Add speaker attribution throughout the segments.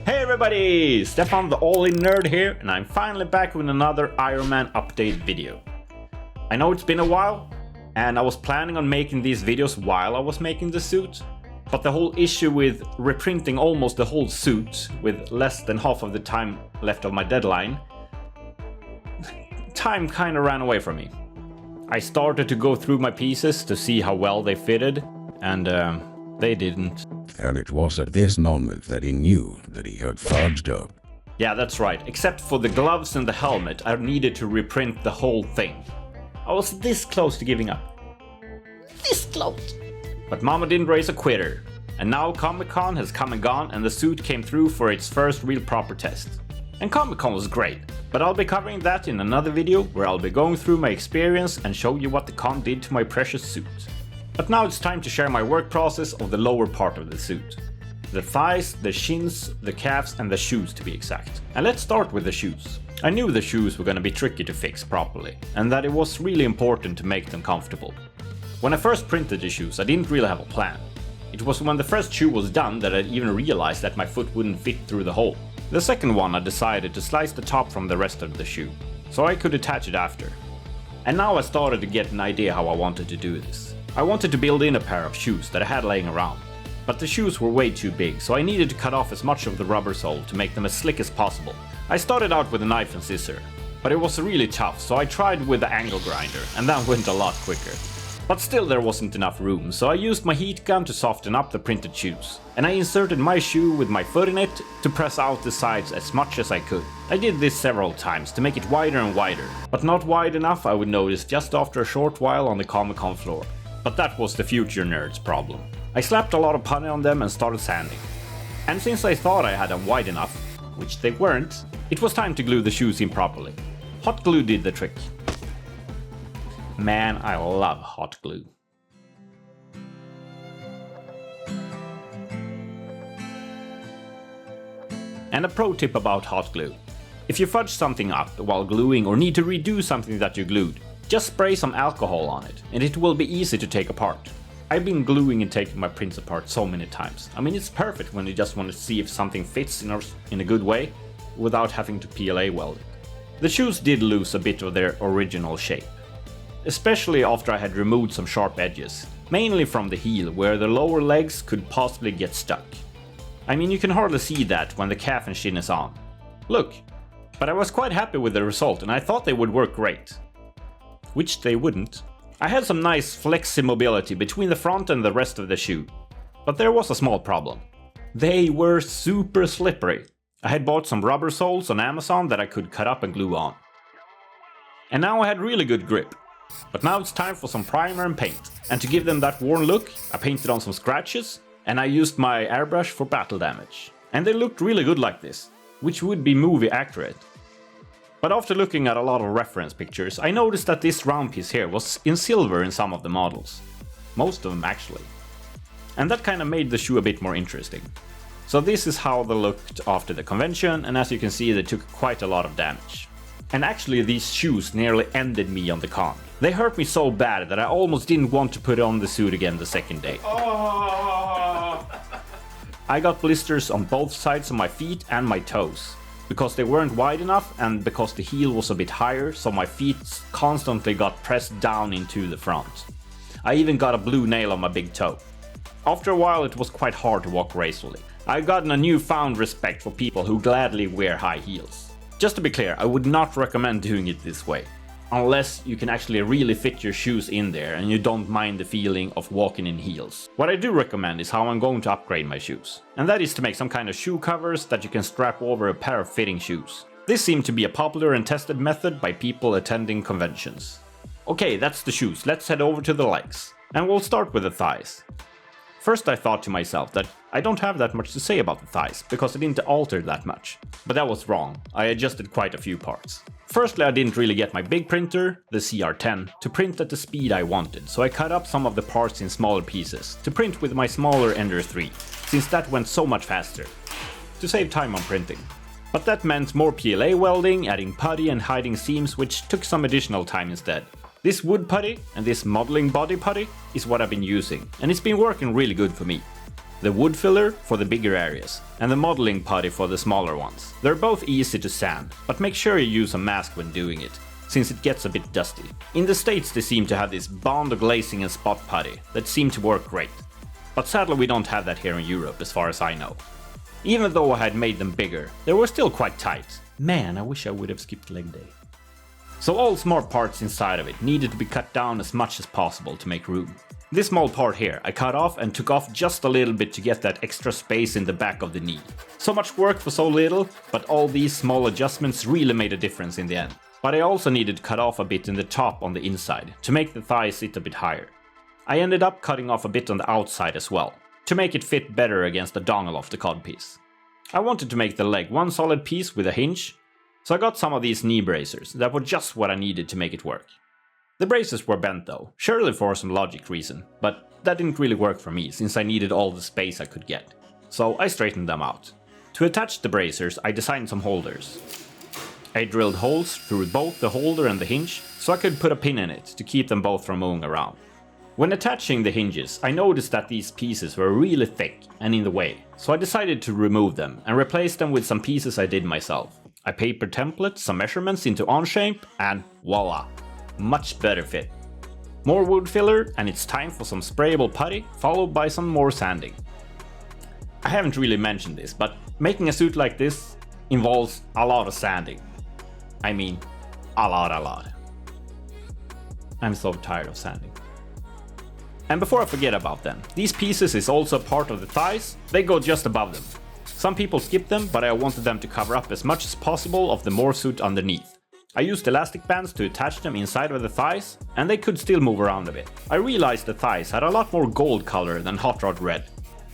Speaker 1: Hey everybody! Stefan The All-In Nerd here, and I'm finally back with another Iron Man update video. I know it's been a while, and I was planning on making these videos while I was making the suit, but the whole issue with reprinting almost the whole suit with less than half of the time left of my deadline, time kinda ran away from me. I started to go through my pieces to see how well they fitted, and they didn't.
Speaker 2: And it was at this moment that he knew that he had fudged up.
Speaker 1: Yeah, that's right. Except for the gloves and the helmet, I needed to reprint the whole thing. I was this close to giving up. This close! But Mama didn't raise a quitter. And now Comic-Con has come and gone, and the suit came through for its first real proper test. And Comic-Con was great, but I'll be covering that in another video where I'll be going through my experience and show you what the con did to my precious suit. But now it's time to share my work process of the lower part of the suit. The thighs, the shins, the calves and the shoes to be exact. And let's start with the shoes. I knew the shoes were gonna be tricky to fix properly, and that it was really important to make them comfortable. When I first printed the shoes, I didn't really have a plan. It was when the first shoe was done that I even realized that my foot wouldn't fit through the hole. The second one I decided to slice the top from the rest of the shoe, so I could attach it after. And now I started to get an idea how I wanted to do this. I wanted to build in a pair of shoes that I had laying around, but the shoes were way too big, so I needed to cut off as much of the rubber sole to make them as slick as possible. I started out with a knife and scissor, but it was really tough, so I tried with the angle grinder, and that went a lot quicker. But still there wasn't enough room, so I used my heat gun to soften up the printed shoes, and I inserted my shoe with my foot in it to press out the sides as much as I could. I did this several times to make it wider and wider, but not wide enough I would notice just after a short while on the Comic-Con floor. But that was the future nerd's problem. I slapped a lot of putty on them and started sanding. And since I thought I had them wide enough, which they weren't, it was time to glue the shoes in properly. Hot glue did the trick. Man, I love hot glue. And a pro tip about hot glue. If you fudge something up while gluing or need to redo something that you glued, just spray some alcohol on it, and it will be easy to take apart. I've been gluing and taking my prints apart so many times. I mean, it's perfect when you just want to see if something fits in a good way, without having to PLA weld it. The shoes did lose a bit of their original shape, especially after I had removed some sharp edges, mainly from the heel where the lower legs could possibly get stuck. I mean, you can hardly see that when the calf and shin is on. Look! But I was quite happy with the result, and I thought they would work great. Which they wouldn't. I had some nice flexi mobility between the front and the rest of the shoe, but there was a small problem. They were super slippery. I had bought some rubber soles on Amazon that I could cut up and glue on. And now I had really good grip. But now it's time for some primer and paint. And to give them that worn look, I painted on some scratches, and I used my airbrush for battle damage. And they looked really good like this, which would be movie accurate. But after looking at a lot of reference pictures, I noticed that this round piece here was in silver in some of the models. Most of them actually. And that kinda made the shoe a bit more interesting. So this is how they looked after the convention, and as you can see they took quite a lot of damage. And actually these shoes nearly ended me on the con. They hurt me so bad that I almost didn't want to put on the suit again the second day. I got blisters on both sides of my feet and my toes, because they weren't wide enough and because the heel was a bit higher, so my feet constantly got pressed down into the front. I even got a blue nail on my big toe. After a while it was quite hard to walk gracefully. I've gotten a newfound respect for people who gladly wear high heels. Just to be clear, I would not recommend doing it this way, unless you can actually really fit your shoes in there and you don't mind the feeling of walking in heels. What I do recommend is how I'm going to upgrade my shoes, and that is to make some kind of shoe covers that you can strap over a pair of fitting shoes. This seemed to be a popular and tested method by people attending conventions. Okay, that's the shoes, let's head over to the legs. And we'll start with the thighs. First I thought to myself that I don't have that much to say about the thighs, because I didn't alter that much. But that was wrong, I adjusted quite a few parts. Firstly, I didn't really get my big printer, the CR10, to print at the speed I wanted, so I cut up some of the parts in smaller pieces, to print with my smaller Ender 3, since that went so much faster, to save time on printing. But that meant more PLA welding, adding putty and hiding seams, which took some additional time instead. This wood putty and this modeling body putty is what I've been using, and it's been working really good for me. The wood filler for the bigger areas, and the modeling putty for the smaller ones. They're both easy to sand, but make sure you use a mask when doing it, since it gets a bit dusty. In the States they seem to have this bond glazing and spot putty that seem to work great. But sadly we don't have that here in Europe as far as I know. Even though I had made them bigger, they were still quite tight. Man, I wish I would have skipped leg day. So all smart parts inside of it needed to be cut down as much as possible to make room. This small part here I cut off and took off just a little bit to get that extra space in the back of the knee. So much work for so little, but all these small adjustments really made a difference in the end. But I also needed to cut off a bit in the top on the inside to make the thigh sit a bit higher. I ended up cutting off a bit on the outside as well, to make it fit better against the dongle of the codpiece. I wanted to make the leg one solid piece with a hinge, so I got some of these knee bracers that were just what I needed to make it work. The braces were bent though, surely for some logic reason, but that didn't really work for me since I needed all the space I could get. So I straightened them out. To attach the bracers I designed some holders. I drilled holes through both the holder and the hinge so I could put a pin in it to keep them both from moving around. When attaching the hinges I noticed that these pieces were really thick and in the way, so I decided to remove them and replace them with some pieces I did myself. I paper templated some measurements into Onshape and voila! Much better fit. More wood filler and it's time for some sprayable putty followed by some more sanding. I haven't really mentioned this, but making a suit like this involves a lot of sanding. I mean, a lot. I'm so tired of sanding. And before I forget about them, these pieces is also part of the thighs, they go just above them. Some people skip them, but I wanted them to cover up as much as possible of the more suit underneath. I used elastic bands to attach them inside of the thighs, and they could still move around a bit. I realized the thighs had a lot more gold color than hot rod red,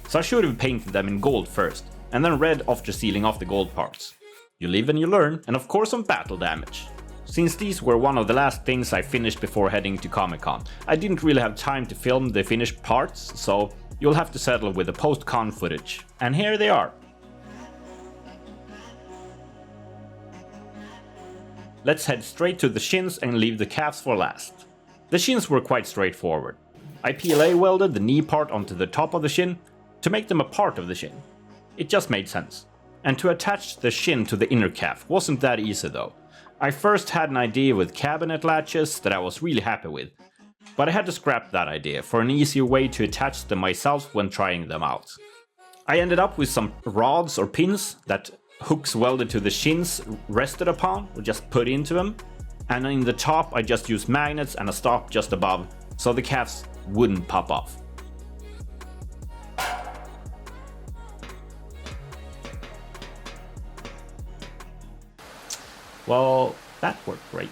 Speaker 1: so I should have painted them in gold first, and then red after sealing off the gold parts. You live and you learn, and of course some battle damage. Since these were one of the last things I finished before heading to Comic-Con, I didn't really have time to film the finished parts, so you'll have to settle with the post-con footage. And here they are. Let's head straight to the shins and leave the calves for last. The shins were quite straightforward. I PLA welded the knee part onto the top of the shin to make them a part of the shin. It just made sense. And to attach the shin to the inner calf wasn't that easy though. I first had an idea with cabinet latches that I was really happy with, but I had to scrap that idea for an easier way to attach them myself when trying them out. I ended up with some rods or pins that hooks welded to the shins rested upon were just put into them, and in the top I just used magnets and a stop just above so the calves wouldn't pop off. Well, that worked great.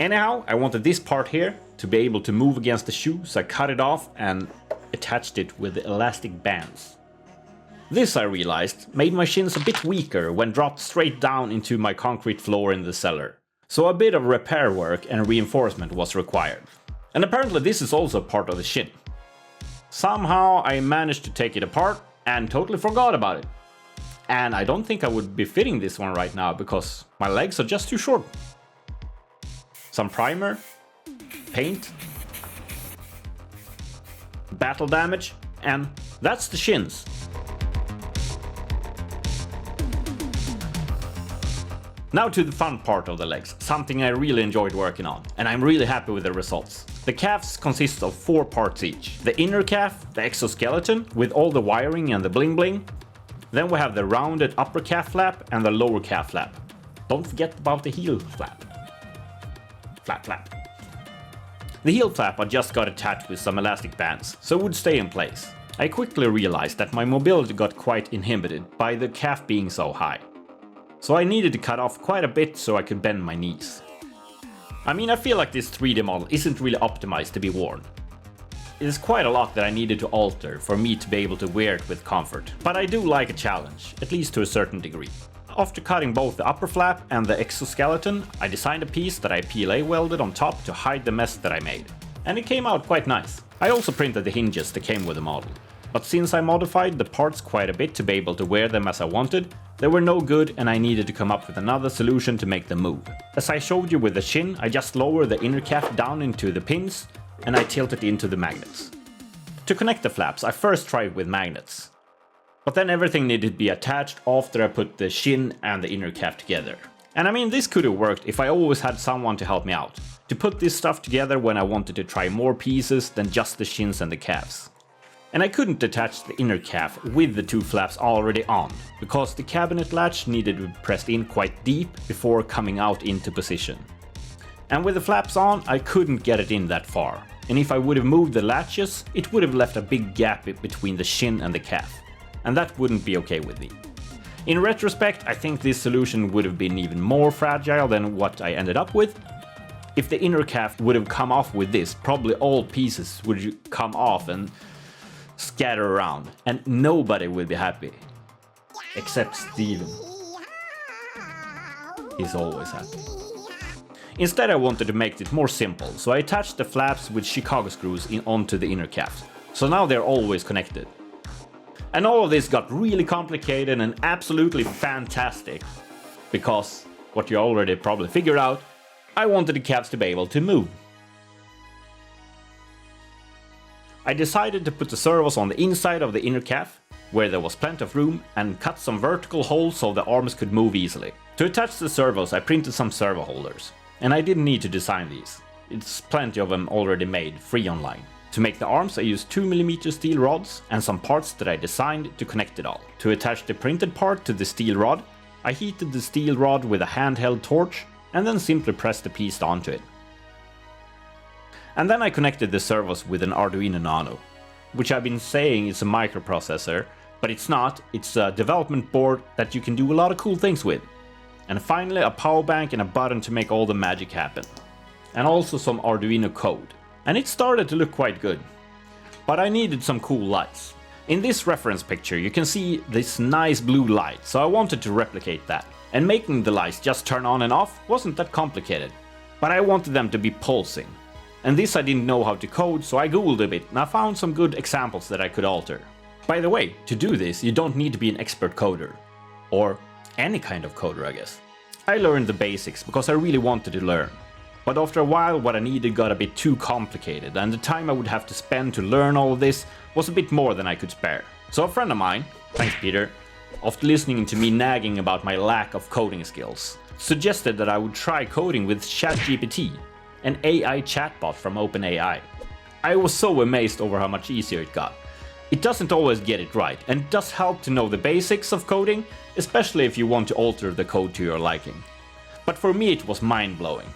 Speaker 1: Anyhow, I wanted this part here to be able to move against the shoe, so I cut it off and attached it with the elastic bands. This, I realized, made my shins a bit weaker when dropped straight down into my concrete floor in the cellar. So a bit of repair work and reinforcement was required. And apparently this is also part of the shin. Somehow I managed to take it apart and totally forgot about it. And I don't think I would be fitting this one right now because my legs are just too short. Some primer, paint, battle damage, and that's the shins. Now to the fun part of the legs, something I really enjoyed working on, and I'm really happy with the results. The calves consist of 4 parts each. The inner calf, the exoskeleton, with all the wiring and the bling bling. Then we have the rounded upper calf flap and the lower calf flap. Don't forget about the heel flap. Flap. The heel flap I just got attached with some elastic bands, so it would stay in place. I quickly realized that my mobility got quite inhibited by the calf being so high. So I needed to cut off quite a bit so I could bend my knees. I mean, I feel like this 3D model isn't really optimized to be worn. It is quite a lot that I needed to alter for me to be able to wear it with comfort, but I do like a challenge, at least to a certain degree. After cutting both the upper flap and the exoskeleton, I designed a piece that I PLA welded on top to hide the mess that I made. And it came out quite nice. I also printed the hinges that came with the model. But since I modified the parts quite a bit to be able to wear them as I wanted, they were no good and I needed to come up with another solution to make them move. As I showed you with the shin, I just lowered the inner calf down into the pins and I tilted into the magnets. To connect the flaps, I first tried with magnets. But then everything needed to be attached after I put the shin and the inner calf together. And I mean, this could have worked if I always had someone to help me out, to put this stuff together when I wanted to try more pieces than just the shins and the calves. And I couldn't attach the inner calf with the 2 flaps already on, because the cabinet latch needed to be pressed in quite deep before coming out into position. And with the flaps on, I couldn't get it in that far, and if I would have moved the latches, it would have left a big gap between the shin and the calf, and that wouldn't be okay with me. In retrospect, I think this solution would have been even more fragile than what I ended up with. If the inner calf would have come off with this, probably all pieces would come off and scatter around, and nobody will be happy. Except Steven. He's always happy. Instead, I wanted to make it more simple, so I attached the flaps with Chicago screws onto the inner calf. So now they're always connected. And all of this got really complicated and absolutely fantastic, because, what you already probably figured out, I wanted the calves to be able to move. I decided to put the servos on the inside of the inner calf, where there was plenty of room, and cut some vertical holes so the arms could move easily. To attach the servos, I printed some servo holders, and I didn't need to design these. It's plenty of them already made, free online. To make the arms, I used 2mm steel rods and some parts that I designed to connect it all. To attach the printed part to the steel rod, I heated the steel rod with a handheld torch and then simply pressed the piece onto it. And then I connected the servos with an Arduino Nano, which I've been saying is a microprocessor, but it's not. It's a development board that you can do a lot of cool things with. And finally, a power bank and a button to make all the magic happen. And also some Arduino code. And it started to look quite good. But I needed some cool lights. In this reference picture you can see this nice blue light, so I wanted to replicate that. And making the lights just turn on and off wasn't that complicated. But I wanted them to be pulsing. And this I didn't know how to code, so I googled a bit and I found some good examples that I could alter. By the way, to do this you don't need to be an expert coder. Or any kind of coder, I guess. I learned the basics because I really wanted to learn. But after a while what I needed got a bit too complicated, and the time I would have to spend to learn all of this was a bit more than I could spare. So a friend of mine, thanks Peter, after listening to me nagging about my lack of coding skills, suggested that I would try coding with ChatGPT, an AI chatbot from OpenAI. I was so amazed over how much easier it got. It doesn't always get it right, and it does help to know the basics of coding, especially if you want to alter the code to your liking. But for me it was mind-blowing.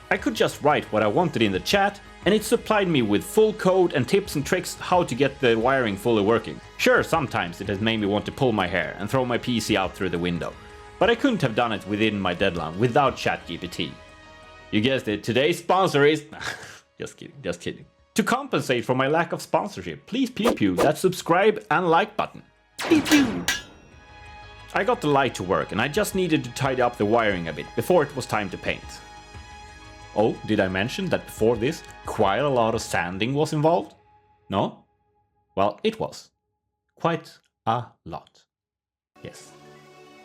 Speaker 1: I could just write what I wanted in the chat, and it supplied me with full code and tips and tricks how to get the wiring fully working. Sure, sometimes it has made me want to pull my hair and throw my PC out through the window, but I couldn't have done it within my deadline without ChatGPT. You guessed it, today's sponsor is... just kidding. To compensate for my lack of sponsorship, please pew pew that subscribe and like button. Pew pew! I got the light to work and I just needed to tidy up the wiring a bit before it was time to paint. Oh, did I mention that before this, quite a lot of sanding was involved? No? Well, it was. Quite a lot. Yes.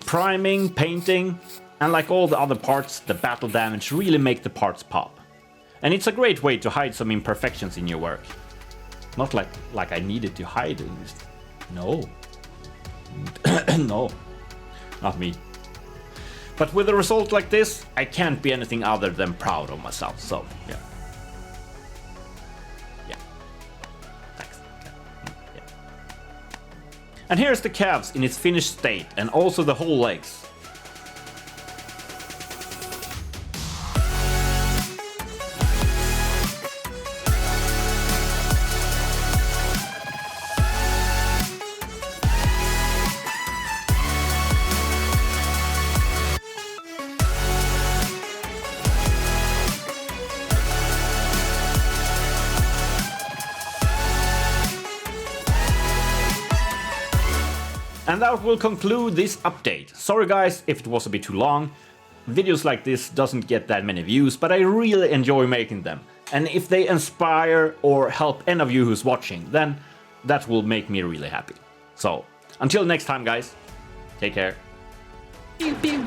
Speaker 1: Priming, painting, and like all the other parts, the battle damage really make the parts pop. And it's a great way to hide some imperfections in your work. Not like I needed to hide it. No. No. Not me. But with a result like this, I can't be anything other than proud of myself, so yeah. Yeah. Thanks. Yeah. And here's the calves in its finished state, and also the whole legs. And that will conclude this update. Sorry guys if it was a bit too long. Videos like this doesn't get that many views, but I really enjoy making them. And if they inspire or help any of you who's watching, then that will make me really happy. So, until next time guys, take care. Pew pew.